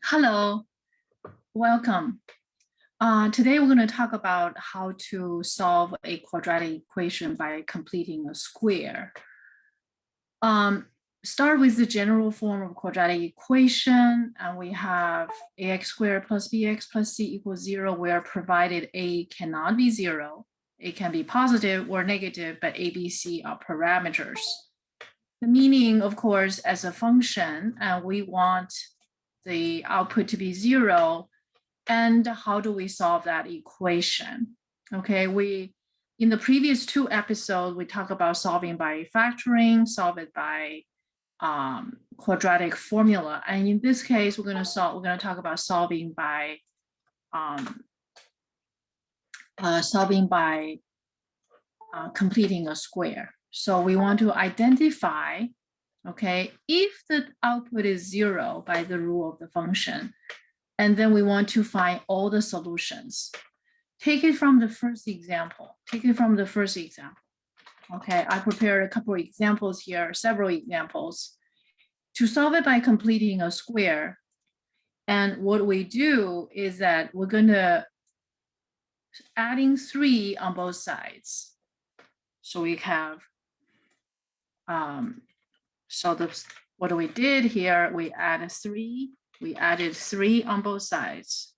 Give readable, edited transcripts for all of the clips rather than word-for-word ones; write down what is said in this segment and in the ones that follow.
Hello, welcome. Today we're going to talk about how to solve a quadratic equation by completing a square. Start with the general form of quadratic equation, and we have ax squared plus bx plus c equals 0, where provided a cannot be 0, a can be positive or negative, but a, b, c are parameters. The meaning, of course, as a function, and we want the output to be 0, and how do we solve that equation? Okay, in the previous two episodes, we talked about solving by factoring, solve it by quadratic formula, and in this case, we're going to talk about solving by completing a square. So we want to identify, okay, if the output is 0 by the rule of the function, and then we want to find all the solutions. Take it from the first example. Okay, I prepared a couple of examples here, several examples. To solve it by completing a square, and what we do is that we're going to adding 3 on both sides. So we have, what we did here, we added 3 on both sides.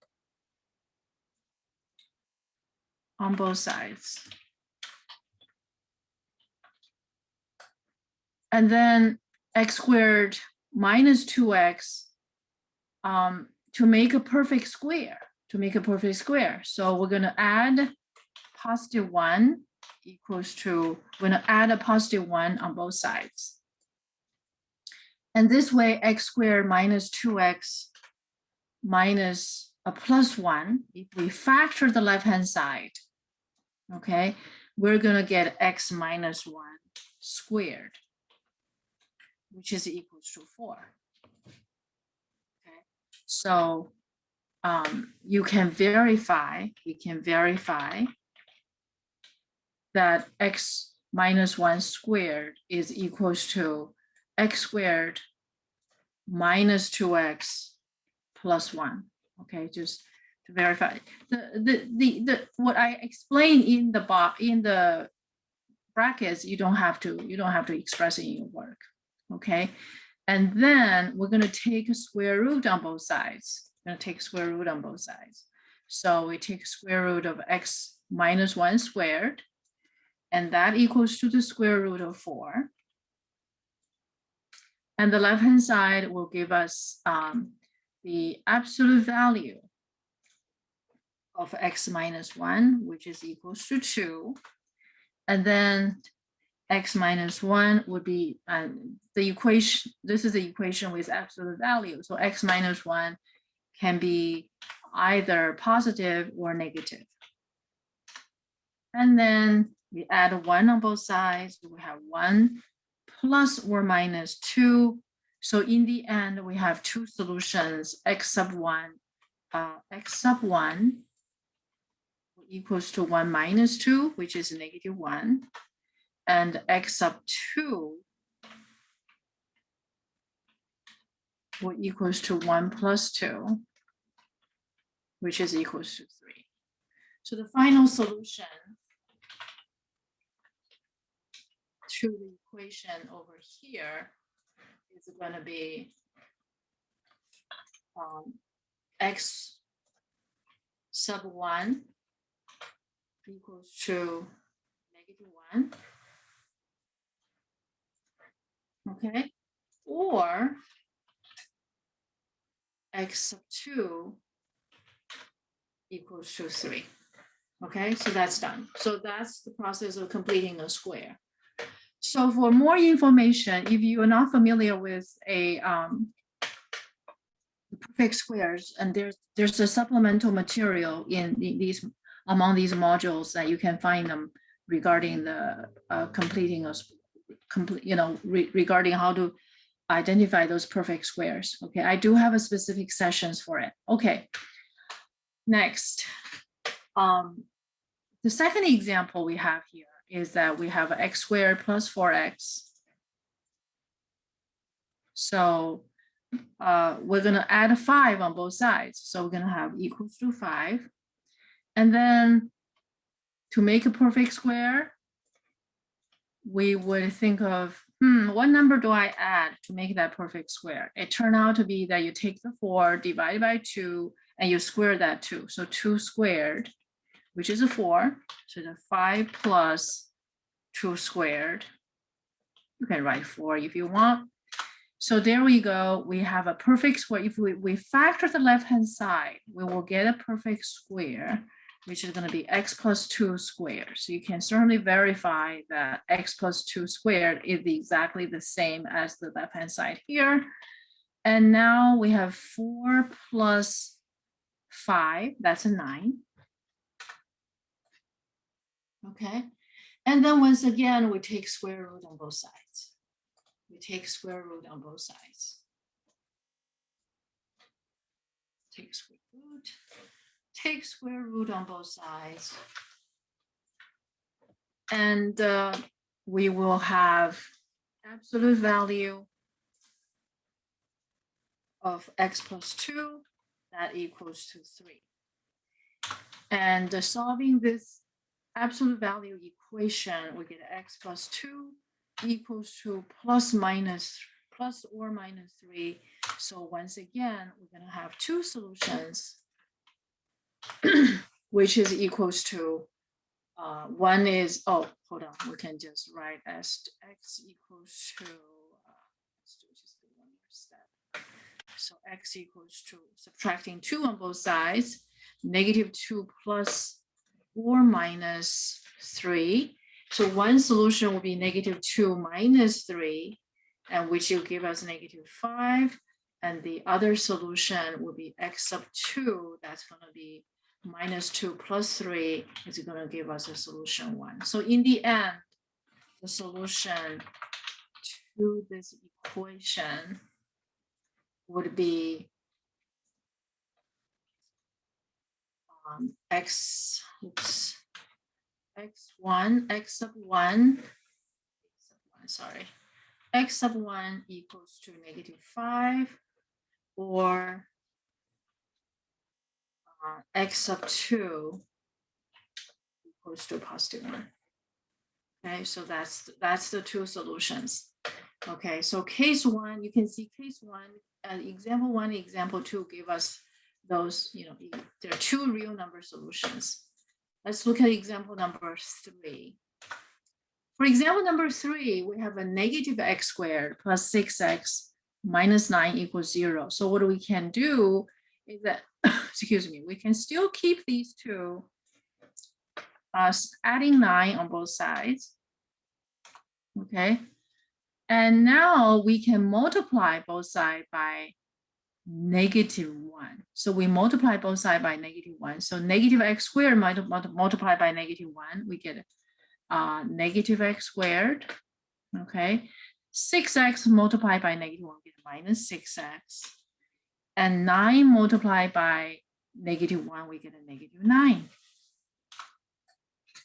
And then x squared minus 2x to make a perfect square. So we're going to add positive 1 equals to, we're going to add a positive 1 on both sides. And this way, x squared minus 2x minus a plus 1, if we factor the left-hand side, okay, we're going to get x minus 1 squared, which is equals to 4. Okay, so we can verify that x minus 1 squared is equals to x squared minus 2x plus 1. Okay, just to verify the what I explained in the brackets, you don't have to express it in your work. Okay, and then we're going to take a square root on both sides. So we take square root of x minus 1 squared, and that equals to the square root of 4. And the left-hand side will give us the absolute value of x minus 1, which is equals to 2. And then x minus 1 would be the equation. This is the equation with absolute value. So x minus 1 can be either positive or negative. And then we add 1 on both sides. We have 1 plus or minus 2. So in the end, we have two solutions, x sub 1 equals to 1 minus 2, which is negative 1, and x sub 2 equals to 1 plus 2, which is equals to 3. So the final solution to the equation over here is going to be x sub 1 equals to negative 1. Okay, or x sub 2 equals to 3. Okay, so that's done. So that's the process of completing a square. So for more information, if you are not familiar with perfect squares, and there's a supplemental material in among these modules that you can find them regarding the regarding how to identify those perfect squares. Okay, I do have a specific sessions for it. Okay, next, the second example we have here is that we have x squared plus 4x. So we're going to add 5 on both sides. So we're going to have equals to 5. And then to make a perfect square, we would think of, what number do I add to make that perfect square? It turned out to be that you take the 4 divided by 2 and you square that 2. So 2 squared, which is a 4. So the 5 plus 2 squared. You can write 4 if you want. So there we go. We have a perfect square. If we factor the left-hand side, we will get a perfect square, which is going to be x plus 2 squared. So you can certainly verify that x plus 2 squared is exactly the same as the left-hand side here. And now we have 4 plus 5. That's a 9. Okay. And then once again, we take square root on both sides. We take square root on both sides. Take square root. Take square root on both sides. And we will have absolute value of x plus 2 that equals to 3. And solving this absolute value equation, we get x plus 2 equals to plus or minus 3. So once again, we're going to have 2 solutions, which is equals to, one is, oh, hold on, we can just write as x equals to, let's do just the one more step. So x equals to, subtracting 2 on both sides, negative 2 plus or minus 3. So one solution will be negative 2 minus 3, and which will give us negative 5. And the other solution will be x sub 2. That's going to be minus 2 plus 3 is going to give us a solution 1. So in the end, the solution to this equation would be x sub 1, sorry, x sub 1 equals to negative 5, or x sub 2 equals to positive 1. Okay, so that's the 2 solutions. Okay, so case 1, you can see case 1, example 1, example 2 give us those, there are 2 real number solutions. Let's look at example number 3. For example number 3, we have a negative x squared plus 6x minus 9 equals 0. So what we can do is that, excuse me, we can still keep these 2, adding 9 on both sides. Okay. And now we can multiply both sides by negative 1. So we multiply both sides by negative 1. So negative x squared multiplied by negative 1, we get negative x squared. Okay. 6x multiplied by negative 1, we get minus 6x. And 9 multiplied by negative 1, we get a negative 9.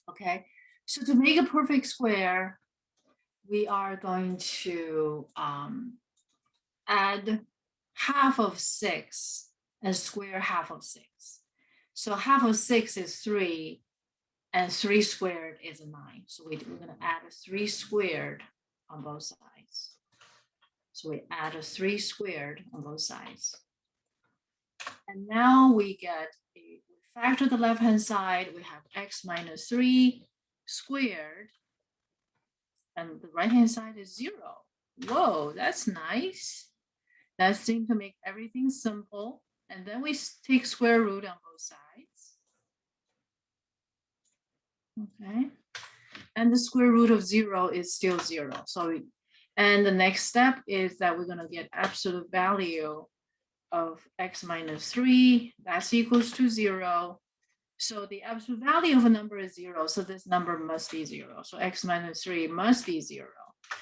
Okay. So to make a perfect square, we are going to add half of 6 and square half of 6. So half of 6 is 3, and 3 squared is 9. So we're going to add a 3 squared on both sides. So we add a 3 squared on both sides. And now we factor the left-hand side, we have x minus 3 squared, and the right-hand side is 0. Whoa, that's nice. That seems to make everything simple. And then we take square root on both sides. Okay. And the square root of 0 is still 0. So, and the next step is that we're going to get absolute value of x minus 3. That's equals to 0. So the absolute value of a number is 0. So this number must be 0. So x minus 3 must be 0.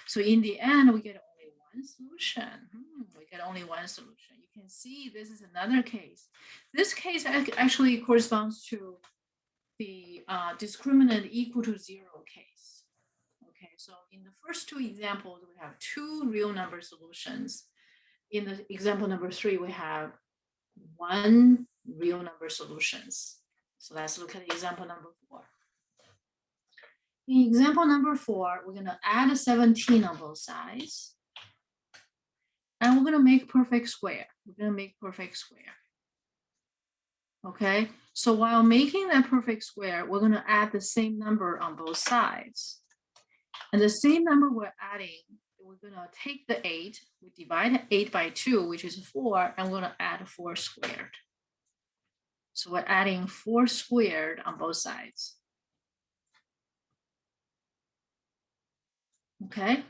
So in the end, we get only one solution. We get only one solution. You can see this is another case. This case actually corresponds to the discriminant equal to 0 case. Okay, so in the first 2 examples, we have 2 real number solutions. in the example number 3, we have 1 real number solutions. So let's look at example number 4. In example number 4, we're going to add a 17 on both sides. And we're going to make perfect square. We're going to make perfect square. Okay, so while making that perfect square, we're going to add the same number on both sides. And the same number we're adding, we're going to take the 8, we divide 8 by 2, which is 4, and we're going to add 4 squared. So we're adding 4 squared on both sides. Okay,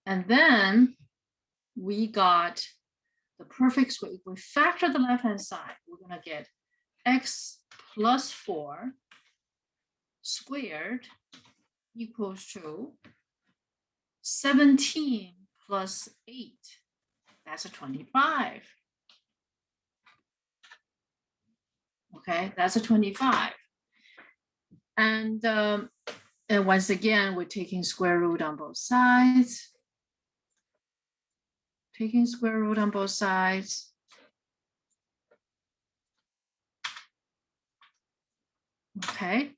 and then we got the perfect square. If we factor the left-hand side, we're going to get x plus 4 squared equals to 17 plus 8. That's a 25. Okay, that's a 25. And once again, we're taking square root on both sides. Taking square root on both sides. Okay,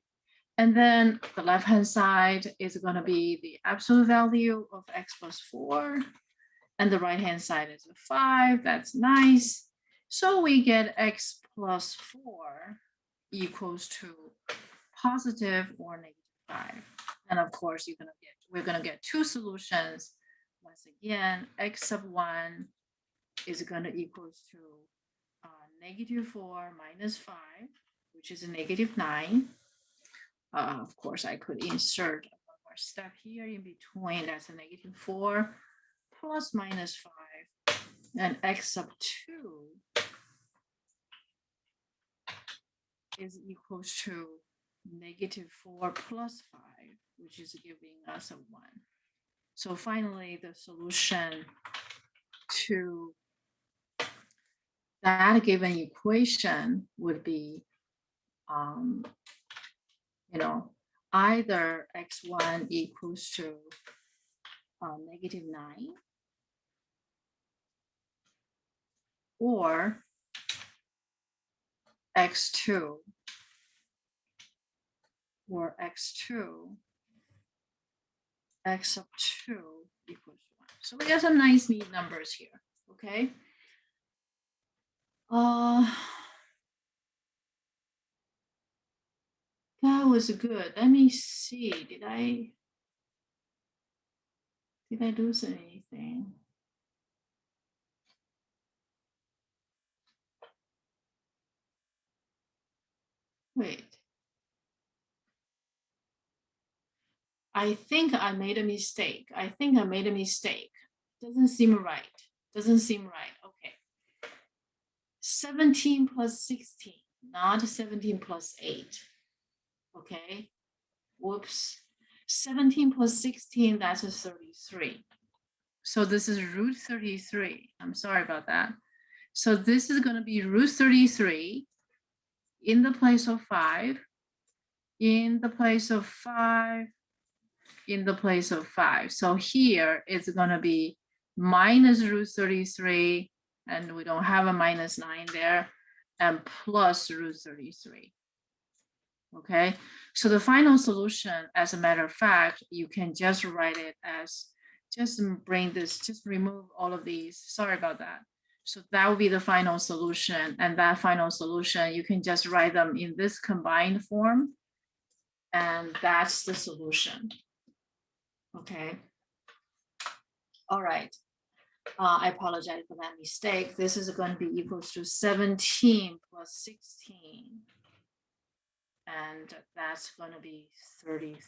and then the left-hand side is going to be the absolute value of x plus 4. And the right-hand side is a 5. That's nice. So we get x plus 4 equals to positive or negative 5. And of course, we're going to get 2 solutions. Once again, x sub 1 is going to equals to negative 4 minus 5, which is a negative 9. Of course, I could insert one more step here in between. That's a negative 4 plus minus 5. And x sub 2 is equals to negative 4 plus 5, which is giving us a 1. So finally, the solution to that given equation would be, either x1 equals to negative 9, or x2 x sub 2 equals 1. So we got some nice neat numbers here. Okay. That was good. Let me see. Did I lose anything? Wait. I think I made a mistake. Doesn't seem right. Okay. 17 plus 16, not 17 plus 8. Okay. Whoops. 17 plus 16, that's a 33. So this is root 33. I'm sorry about that. So this is going to be root 33 in the place of 5, in the place of 5, in the place of 5. So here it's going to be minus root 33, and we don't have a minus 9 there, and plus root 33. Okay, so the final solution, as a matter of fact, you can just write it as, just remove all of these. Sorry about that. So that will be the final solution, and that final solution, you can just write them in this combined form, and that's the solution. Okay. All right. I apologize for that mistake. This is going to be equals to 17 plus 16. And that's going to be 33.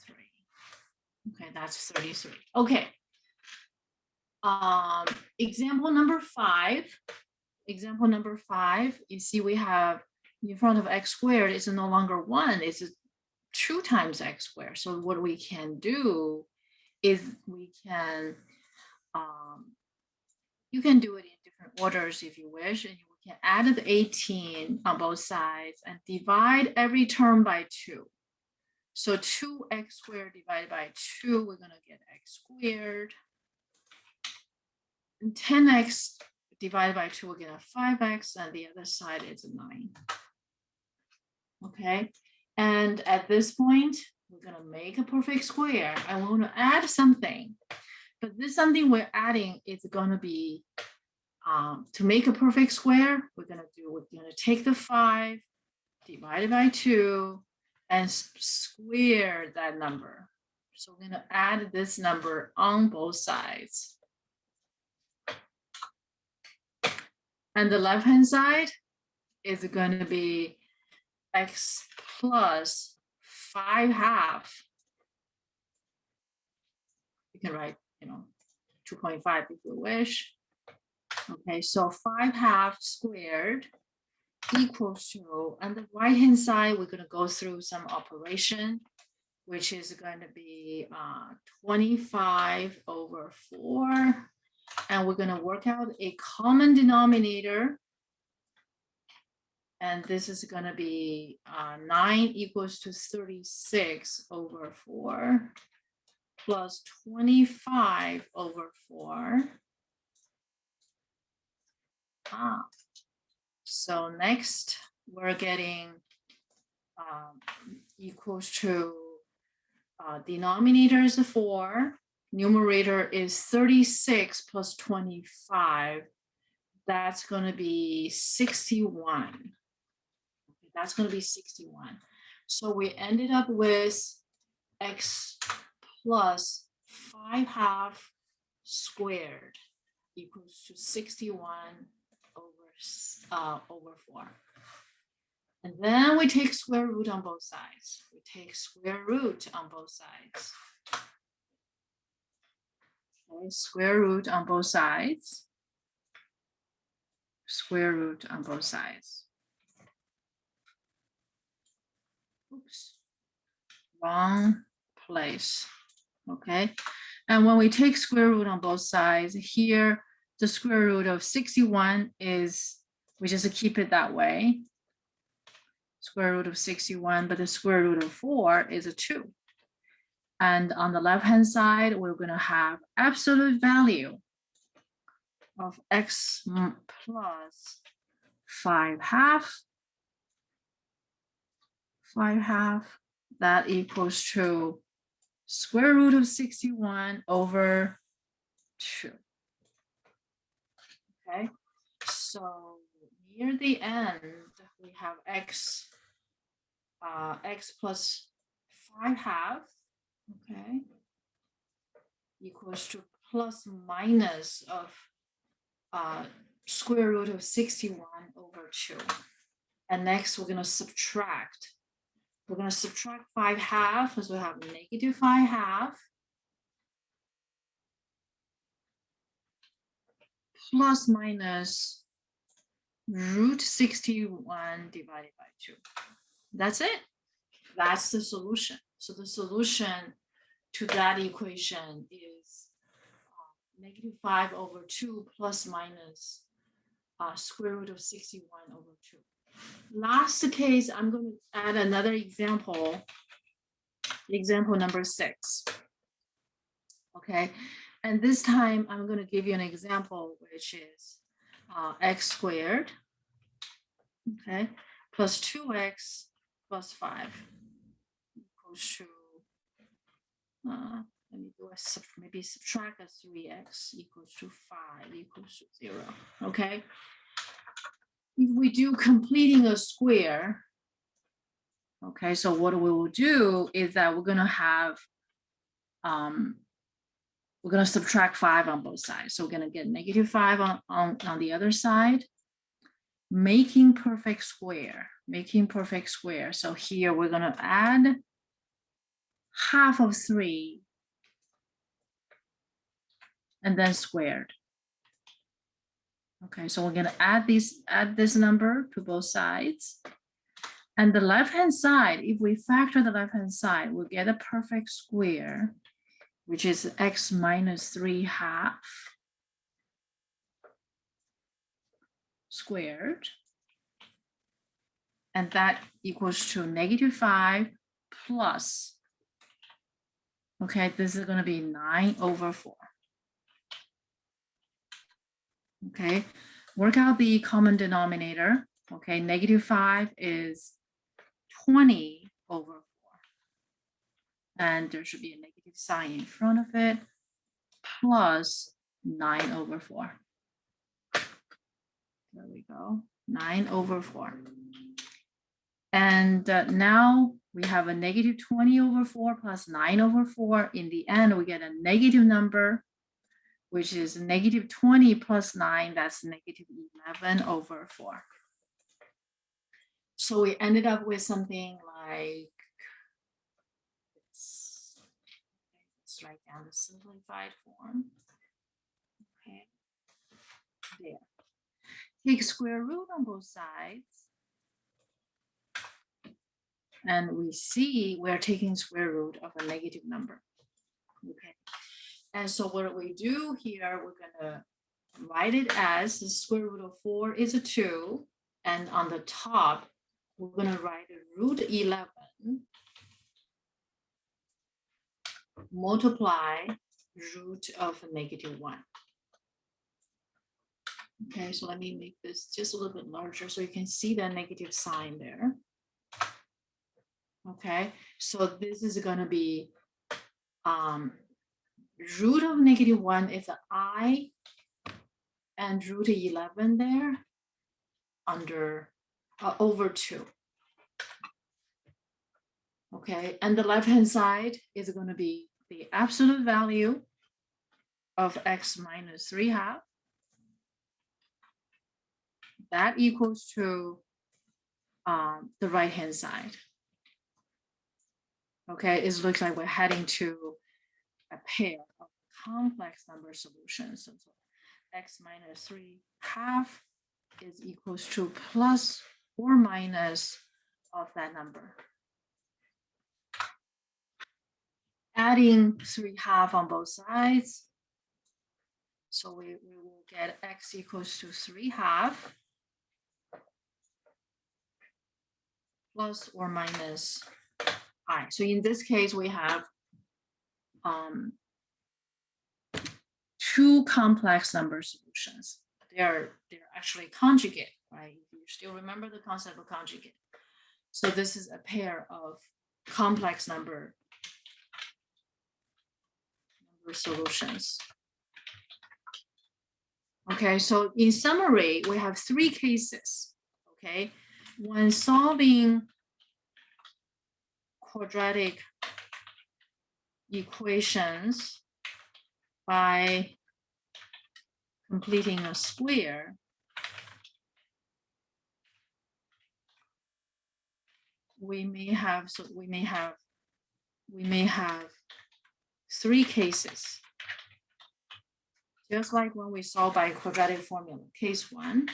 Okay, that's 33. Okay. Example number 5. Example number 5, you see we have in front of x squared is no longer 1, it's 2 times x squared. So what we can do is we can, you can do it in different orders if you wish, and you can add the 18 on both sides and divide every term by 2. So 2x squared divided by 2, we're going to get x squared. And 10x divided by 2, we're going to have 5x, and the other side is 9. Okay, and at this point, we're going to make a perfect square. I want to add something, but this something we're adding is going to be, to make a perfect square, we're going to take the 5 divided by 2 and square that number. So we're going to add this number on both sides. And the left-hand side is going to be x plus 5/2. You can write, 2.5 if you wish. Okay, so 5/2 squared equals to, on the right-hand side, we're going to go through some operation, which is going to be 25 over 4. And we're going to work out a common denominator. And this is going to be 9 equals to 36 over 4 plus 25 over 4. So next, we're getting equals to denominator is 4. Numerator is 36 plus 25. That's going to be 61. Okay, that's going to be 61. So we ended up with x plus 5/2 squared equals to 61 over 4. And then we take square root on both sides. We take square root on both sides. Okay, square root on both sides. Square root on both sides. Oops, wrong place. Okay, and when we take square root on both sides, here the square root of 61 is, we just keep it that way. Square root of 61, but the square root of 4 is a 2. And on the left-hand side, we're going to have absolute value of x plus 5/2. 5/2, that equals to square root of 61 over 2. Okay, so near the end, we have x plus 5/2, okay, equals to plus minus of square root of 61 over 2. And next, we're going to subtract. We're going to subtract 5/2, because we have negative 5/2 plus minus root 61 divided by 2. That's it. That's the solution. So the solution to that equation is negative 5 over 2 plus minus square root of 61 over 2. Last case, I'm going to add another example, example number 6. Okay, and this time I'm going to give you an example, which is x squared, okay, plus 2x plus 5 equals to, let me do a, maybe subtract a 3x equals to 5 equals to 0, okay? If we do completing a square, okay, so what we will do is that we're going to have, we're going to subtract 5 on both sides. So we're going to get negative 5 on the other side, making perfect square, making perfect square. So here we're going to add half of 3 and then squared. Okay, so we're going to add this number to both sides. And the left-hand side, if we factor the left-hand side, we'll get a perfect square, which is x minus 3/2 squared. And that equals to negative 5 plus, okay, this is going to be 9 over 4. Okay, work out the common denominator. Okay, -5 is 20 over 4. And there should be a negative sign in front of it, plus 9 over 4. There we go, 9 over 4. And now we have a -20 over 4 plus 9 over 4. In the end, we get a negative number, which is -20 plus 9, that's -11 over 4. So we ended up with something like this. Okay, let's write down the simplified form. Okay, there. Take square root on both sides. And we see we're taking square root of a negative number. Okay. And so what we do here, we're gonna write it as the square root of 4 is a 2. And on the top, we're gonna write root 11 multiply root of a -1. Okay, so let me make this just a little bit larger so you can see the negative sign there. Okay, so this is going to be root of -1 is an I, and root 11 there under over 2. Okay, and the left-hand side is going to be the absolute value of x minus 3/2. That equals to the right-hand side. Okay, it looks like we're heading to a pair of complex number solutions. So x minus 3/2 is equals to plus or minus of that number. Adding 3/2 on both sides. So we will get x equals to 3/2 plus or minus I. So in this case, we have two complex number solutions. They're actually conjugate, right? You still remember the concept of conjugate. So this is a pair of complex number solutions. Okay, so in summary, we have 3 cases. Okay, when solving quadratic equations by completing a square, we may have 3 cases. Just like when we solve by quadratic formula. Case 1.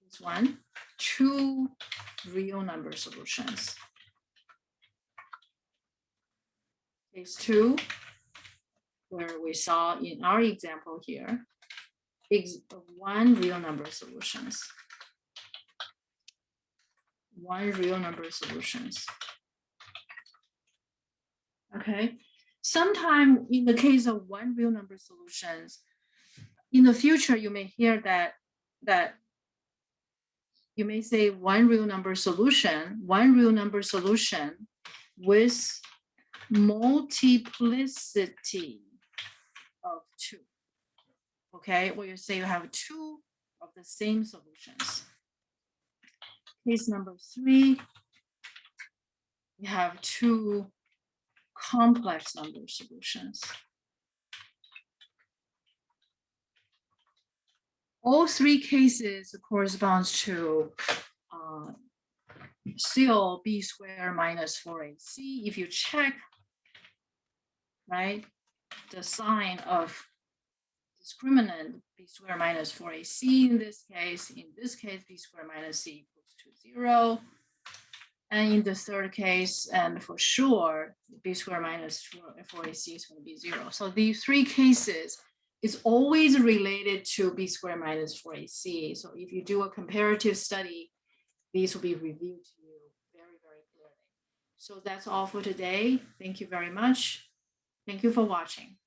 Case 1, 2 real number solutions. Case 2, where we saw in our example here, 1 real number solutions. 1 real number solutions. Okay. Sometime in the case of 1 real number solutions, in the future, you may hear that you may say 1 real number solution with multiplicity of 2. Okay, where you say you have 2 of the same solutions. Case number 3, you have 2 complex number solutions. All 3 cases corresponds to still b squared minus 4ac. If you check, right, the sign of discriminant b squared minus 4ac in this case b squared minus c equals to 0. And in the third case, and for sure, b squared minus 4ac is going to be 0. So these 3 cases is always related to b squared minus 4ac. So if you do a comparative study, these will be reviewed to you very, very clearly. So that's all for today. Thank you very much. Thank you for watching.